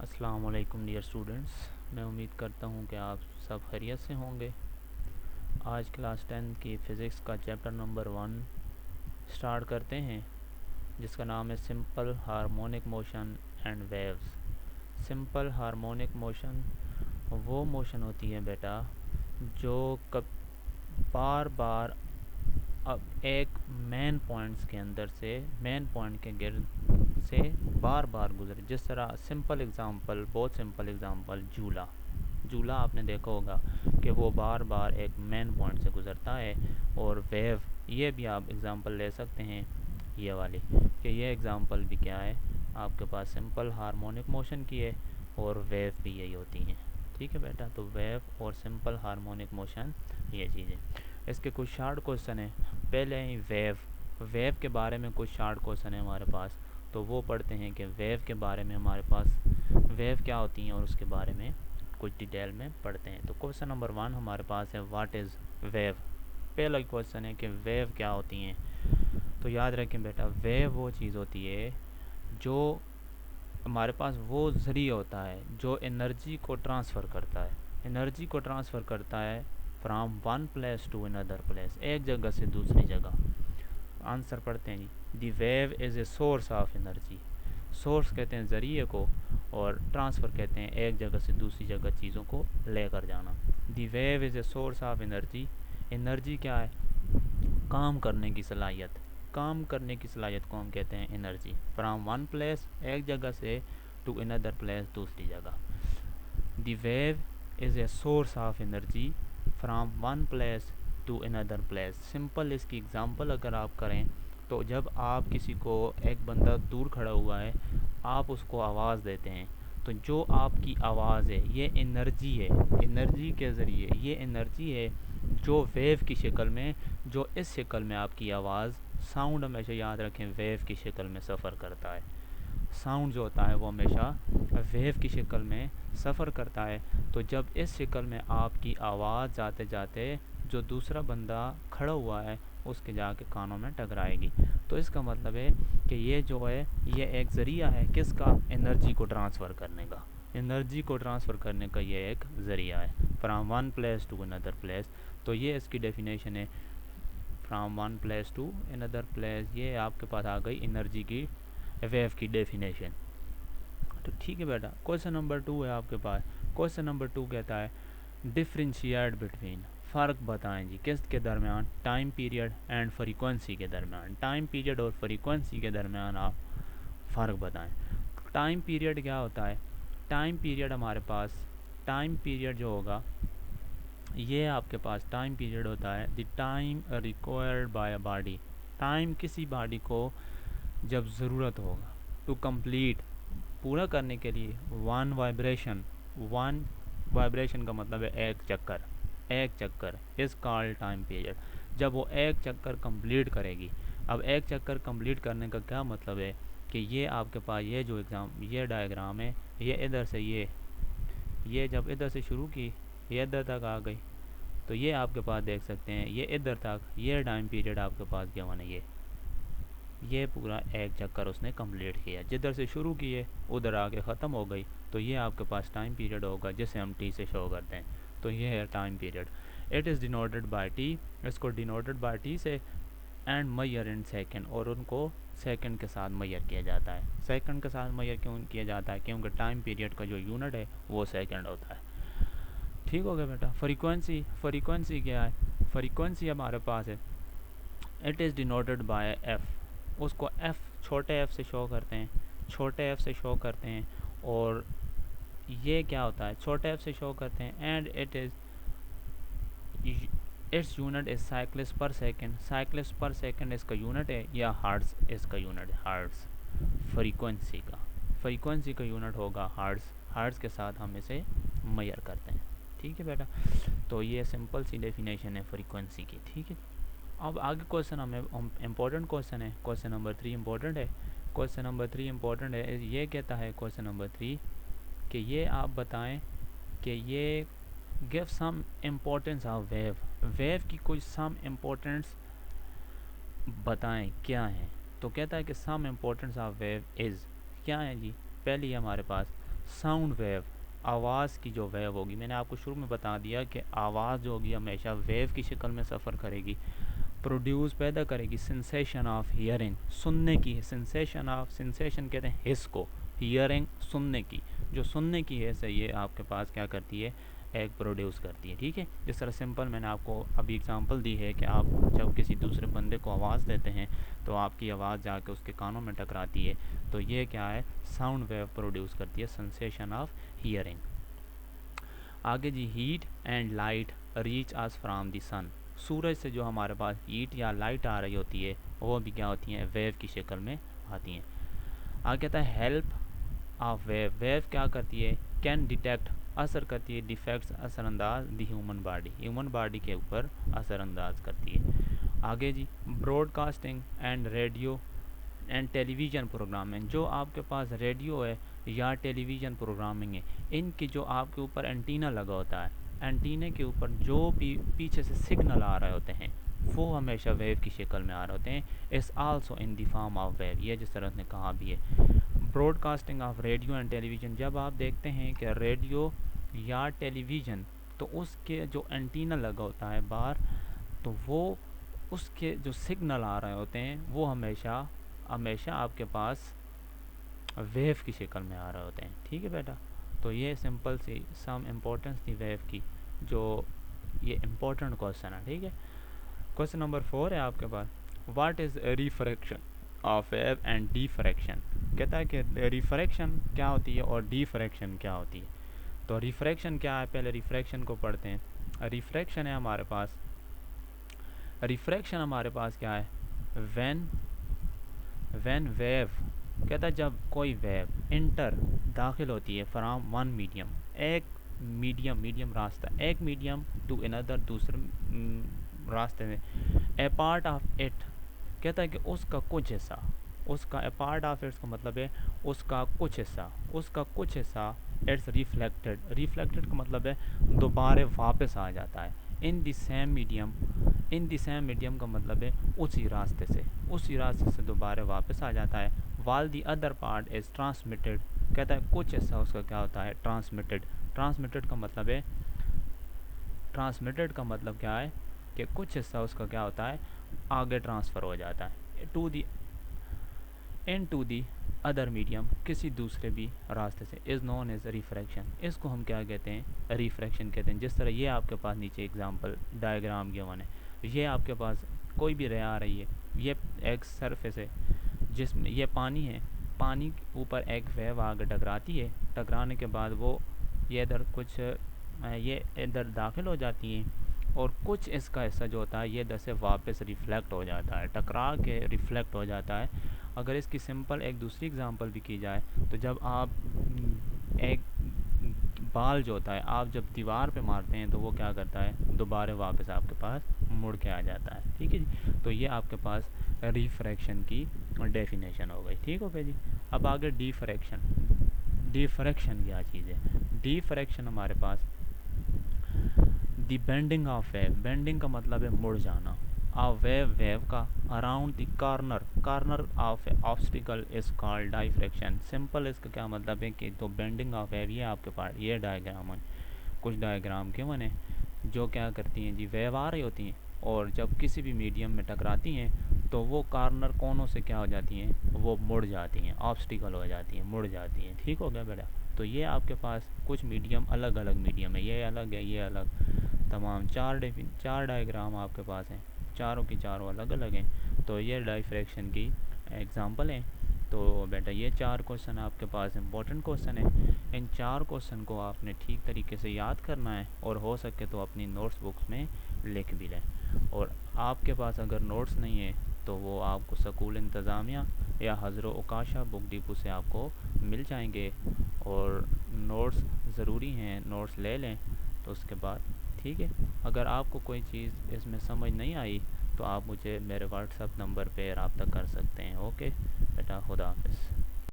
अस्सलाम वालेकुम dear students. मैं उम्मीद करता हूँ कि आप सब खैरियत से होंगे। आज क्लास 10 की फ़िज़िक्स का चैप्टर नंबर 1 स्टार्ट करते हैं, जिसका नाम है simple harmonic motion and waves. Simple harmonic motion वो मोशन होती है बेटा जो कब बार बार अब एक मेन पॉइंट्स के अंदर से मेन पॉइंट के गिर्द से बार बार गुजरे। जिस तरह सिंपल एग्ज़ाम्पल, बहुत सिंपल एग्ज़ाम्पल, झूला। झूला आपने देखा होगा कि वो बार बार एक मेन पॉइंट से गुज़रता है। और वेव, ये भी आप एग्ज़ाम्पल ले सकते हैं ये वाली, कि ये एग्ज़ाम्पल भी क्या है, आपके पास सिंपल हार्मोनिक मोशन की है और वेव भी यही होती हैं। ठीक है बेटा, तो वेव और सिंपल हार्मोनिक मोशन ये चीज़ें। इसके कुछ शार्ट क्वेश्चन हैं। पहले ही वेव के बारे में कुछ शार्ट क्वेश्चन है हमारे पास, तो वो पढ़ते हैं कि वेव के बारे में हमारे पास वेव क्या होती हैं और उसके बारे में कुछ डिटेल में पढ़ते हैं। तो क्वेश्चन नंबर 1 हमारे पास है, व्हाट इज़ वेव। पहला क्वेश्चन है कि वेव क्या होती हैं। तो याद रखें बेटा, वेव वो चीज़ होती है जो हमारे पास वो ज़रिया होता है जो एनर्जी को ट्रांसफ़र करता है। एनर्जी को ट्रांसफ़र करता है from one place to another place, एक जगह से दूसरी जगह। आंसर पढ़ते हैं जी। The wave is a source of energy. Source कहते हैं ज़रिए को, और ट्रांसफ़र कहते हैं एक जगह से दूसरी जगह चीज़ों को लेकर जाना। The wave is a source of energy. Energy क्या है? काम करने की सलाहियत। काम करने की सलाहियत को हम कहते हैं एनर्जी। फ्राम वन प्लेस, एक जगह से, टू अनदर प्लेस, दूसरी जगह। The wave is a source of energy from one place to another place. Simple इसकी एग्ज़ाम्पल अगर आप करें तो जब आप किसी को, एक बंदा दूर खड़ा हुआ है, आप उसको आवाज़ देते हैं, तो जो आपकी आवाज़ है ये एनर्जी है। एनर्जी के ज़रिए, ये एनर्जी है जो वेव की शक्ल में, जो इस शक्ल में आपकी आवाज़, साउंड हमेशा याद रखें वेव की शक्ल में सफ़र करता है। साउंड जो होता है वो हमेशा वेव की शक्ल में सफ़र करता है। तो जब इस शक्ल में आपकी आवाज़ जाते जाते जो दूसरा बंदा खड़ा हुआ है उसके जाके कानों में टकराएगी, तो इसका मतलब है कि ये जो है ये एक ज़रिया है किसका? एनर्जी को ट्रांसफ़र करने का। एनर्जी को ट्रांसफ़र करने का ये एक ज़रिया है, from one place to another place. तो ये इसकी डेफिनेशन है, from one place to another place. ये आपके पास आ गई एनर्जी की, वेव की डेफिनेशन। तो ठीक है बेटा, क्वेश्चन नंबर 2 है आपके पास। क्वेश्चन नंबर 2 कहता है, डिफ्रेंशिएट बिटवीन। फ़र्क बताएं जी किसके दरमियान? टाइम पीरियड एंड फ्रीक्वेंसी के दरमियान। टाइम पीरियड और फ्रीक्वेंसी के दरमियान आप फ़र्क बताएं। टाइम पीरियड क्या होता है? टाइम पीरियड हमारे पास, टाइम पीरियड जो होगा ये आपके पास टाइम पीरियड होता है the time required by a body. Time किसी बॉडी को जब ज़रूरत होगा टू कंप्लीट, पूरा करने के लिए, वन वाइब्रेशन। वन वाइब्रेशन का मतलब है एक चक्कर। एक चक्कर इज़ कॉल्ड टाइम पीरियड। जब वो एक चक्कर कंप्लीट करेगी। अब एक चक्कर कंप्लीट करने का क्या मतलब है कि ये आपके पास ये जो ये डायग्राम है, ये इधर से ये जब इधर से शुरू की, ये इधर तक आ गई, तो ये आपके पास देख सकते हैं ये इधर तक, ये टाइम पीरियड आपके पास क्या बना, ये पूरा एक चक्कर उसने कंप्लीट किया। जिधर से शुरू किए उधर आके ख़त्म हो गई, तो ये आपके पास टाइम पीरियड होगा, जिसे हम टी से शो करते हैं। तो ये है time period. It is denoted by T. इसको डिनोटेड बाय टी से, एंड मैयर इन सेकेंड, और उनको सेकंड के साथ मैयर किया जाता है। सेकंड के साथ मैयर क्यों किया जाता है? क्योंकि टाइम पीरियड का जो यूनिट है वो सेकंड होता है। ठीक हो गया बेटा। फ्रीक्वेंसी, फ्रीक्वेंसी क्या है? फ्रीक्वेंसी हमारे पास है, it is denoted by F. उसको एफ़, छोटे एफ़ से शो करते हैं, छोटे एफ़ से शो करते हैं। और ये क्या होता है? छोटे एफ़ से शो करते हैं। And it is, its unit is cycles पर सेकेंड। साइकिल्स पर सेकेंड इसका यूनिट है, या हर्ट्ज़ इसका यूनिट है, हर्ट्ज़ फ्रीक्वेंसी का। फ्रीक्वेंसी का यूनिट होगा हर्ट्ज़। हर्ट्ज़ के साथ हम इसे मेजर करते हैं। ठीक है बेटा, तो ये सिंपल सी डेफिनेशन है फ्रीक्वेंसी की। ठीक है, अब आगे क्वेश्चन हमें इम्पोर्टेंट क्वेश्चन है। क्वेश्चन नंबर 3 इम्पोर्टेंट है। क्वेश्चन नंबर 3 इम्पोर्टेंट है। ये कहता है क्वेश्चन नंबर 3 कि ये आप बताएं कि ये give some importance of wave. Wave की कुछ सम इम्पोर्टेंस बताएं क्या है। तो कहता है कि सम इम्पोर्टेंस ऑफ वेव इज़, क्या है जी? पहली है हमारे पास साउंड वेव, आवाज़ की जो वेव होगी, मैंने आपको शुरू में बता दिया कि आवाज़ जो होगी हमेशा वेव की शक्ल में सफ़र करेगी, प्रोड्यूस पैदा करेगी सेंसेशन ऑफ हियरिंग, सुनने की, सेंसेशन ऑफ, सेंसेशन कहते हैं हिस को, हियरिंग सुनने की, जो सुनने की हिस है ये आपके पास क्या करती है, एक प्रोड्यूस करती है। ठीक है, जिस तरह सिंपल मैंने आपको अभी एग्जांपल दी है कि आप जब किसी दूसरे बंदे को आवाज़ देते हैं तो आपकी आवाज़ जाके उसके कानों में टकराती है, तो ये क्या है, साउंड वेव प्रोड्यूस करती है, सेंसेशन ऑफ हियरिंग। आगे जी, heat and light reach us from the sun, सूरज से जो हमारे पास हीट या लाइट आ रही होती है वो भी क्या होती हैं, वेव की शक्ल में आती हैं। आगे कहता है हेल्प ऑफ वेव, वेव क्या करती है, कैन डिटेक्ट, असर करती है, डिफेक्ट्स, असरअंदाज the human body, human body के ऊपर असरअंदाज करती है। आगे जी, broadcasting and radio and television programming, जो आपके पास रेडियो है या टेलीविज़न प्रोग्रामिंग है, इनकी जो आपके ऊपर एंटीना लगा होता है, एंटीने के ऊपर जो भी पीछे से सिग्नल आ रहे होते हैं वो हमेशा वेव की शक्ल में आ रहे होते हैं, is also in the form of wave, ये जिस तरह ने कहा भी है। Broadcasting of radio and television, जब आप देखते हैं कि रेडियो या टेलीविज़न, तो उसके जो एंटीना लगा होता है बाहर, तो वो उसके जो सिग्नल आ रहे होते हैं वो हमेशा हमेशा आपके पास वेव की शक्ल में आ रहे होते हैं। ठीक है बेटा, तो ये सिंपल सी सम इम्पोर्टेंस थी वेव की, जो ये इम्पोर्टेंट क्वेश्चन है। ठीक है, क्वेश्चन नंबर 4 है आपके पास, what is refraction of wave and diffraction, कहता है कि रिफ्रैक्शन क्या होती है और डिफ्रैक्शन क्या होती है। तो रिफ्रैक्शन क्या है, पहले रिफ्रैक्शन को पढ़ते हैं। रिफ्रैक्शन है हमारे पास, रिफ्रैक्शन हमारे पास क्या है, व्हेन वेव, कहता है जब कोई वेव इंटर, दाखिल होती है, फ्रॉम वन मीडियम, एक मीडियम रास्ता, एक मीडियम टू अनदर, दूसरे रास्ते में, ए पार्ट ऑफ इट, कहता है कि उसका कुछ हिस्सा, उसका ए पार्ट ऑफ इट्स का मतलब है उसका कुछ हिस्सा, उसका कुछ हिस्सा, इट्स रिफ्लेक्टेड, रिफ्लेक्टेड का मतलब है दोबारा वापस आ जाता है, in the same medium, in the same medium का मतलब है उसी रास्ते से दोबारा वापस आ जाता है। वाल the other part is transmitted, कहता है कुछ हिस्सा उसका क्या होता है, ट्रांसमिटेड, ट्रांसमिटेड का मतलब है, ट्रांसमिटेड का मतलब क्या है कि कुछ हिस्सा उसका क्या होता है, आगे ट्रांसफ़र हो जाता है to the into the other medium, किसी दूसरे भी रास्ते से, इज़ नोन एज रिफ्रैक्शन, इसको हम क्या कहते हैं, रिफ्रैक्शन कहते हैं। जिस तरह ये आपके पास नीचे एग्जांपल डायग्राम गिवन है, ये आपके पास कोई भी रे आ रही है, ये एक सरफेस है जिसमें ये पानी है, पानी के ऊपर एक वेव आगे टकराती है, टकराने के बाद वो ये इधर कुछ ये इधर दाखिल हो जाती हैं और कुछ इसका हिस्सा जो होता है ये इधर से वापस रिफ़्लेक्ट हो जाता है, टकरा के रिफ़्लेक्ट हो जाता है। अगर इसकी सिंपल एक दूसरी एग्जांपल भी की जाए तो जब आप एक बाल जो होता है आप जब दीवार पे मारते हैं तो वो क्या करता है, दोबारा वापस आपके पास मुड़ के आ जाता है। ठीक है जी, तो ये आपके पास रिफ्रैक्शन की डेफिनेशन हो गई। ठीक हो गया जी। अब आगे डिफ्रैक्शन, डिफ्रैक्शन क्या चीज़ है, डिफ्रैक्शन हमारे पास दी बेंडिंग ऑफ वेव, बेंडिंग का मतलब है मुड़ जाना, आ वेव का around the corner of obstacle is called diffraction. Simple इसका क्या मतलब है कि तो बेंडिंग ऑफ वेव, ये आपके पास ये डायग्राम है, कुछ डायग्राम के बने जो क्या करती हैं जी, वेव आ रही होती हैं और जब किसी भी मीडियम में टकराती हैं तो वो कॉर्नर कोनों से क्या हो जाती हैं, वो मुड़ जाती हैं, ऑब्स्टिकल हो जाती हैं, मुड़ जाती हैं। ठीक हो गया बेटा, तो ये आपके पास कुछ मीडियम अलग अलग मीडियम है, ये अलग है, ये अलग, तमाम चार डायग्राम आपके पास हैं, चारों की चारों अलग अलग हैं। तो ये डाइफ्रैक्शन की एग्जांपल हैं। तो बेटा ये 4 क्वेश्चन आपके पास इंपॉर्टेंट क्वेश्चन है, इन 4 क्वेश्चन को आपने ठीक तरीके से याद करना है और हो सके तो अपनी नोट्स बुक्स में लिख भी लें। और आपके पास अगर नोट्स नहीं है तो वो आपको स्कूल इंतज़ामिया या हज़र उकाशा बुक डिपो से आपको मिल जाएंगे, और नोट्स ज़रूरी हैं, नोट्स ले लें। तो उसके बाद ठीक है, अगर आपको कोई चीज़ इसमें समझ नहीं आई तो आप मुझे मेरे व्हाट्सएप नंबर पे रब्ता कर सकते हैं। ओके बेटा, खुदा हाफिज़।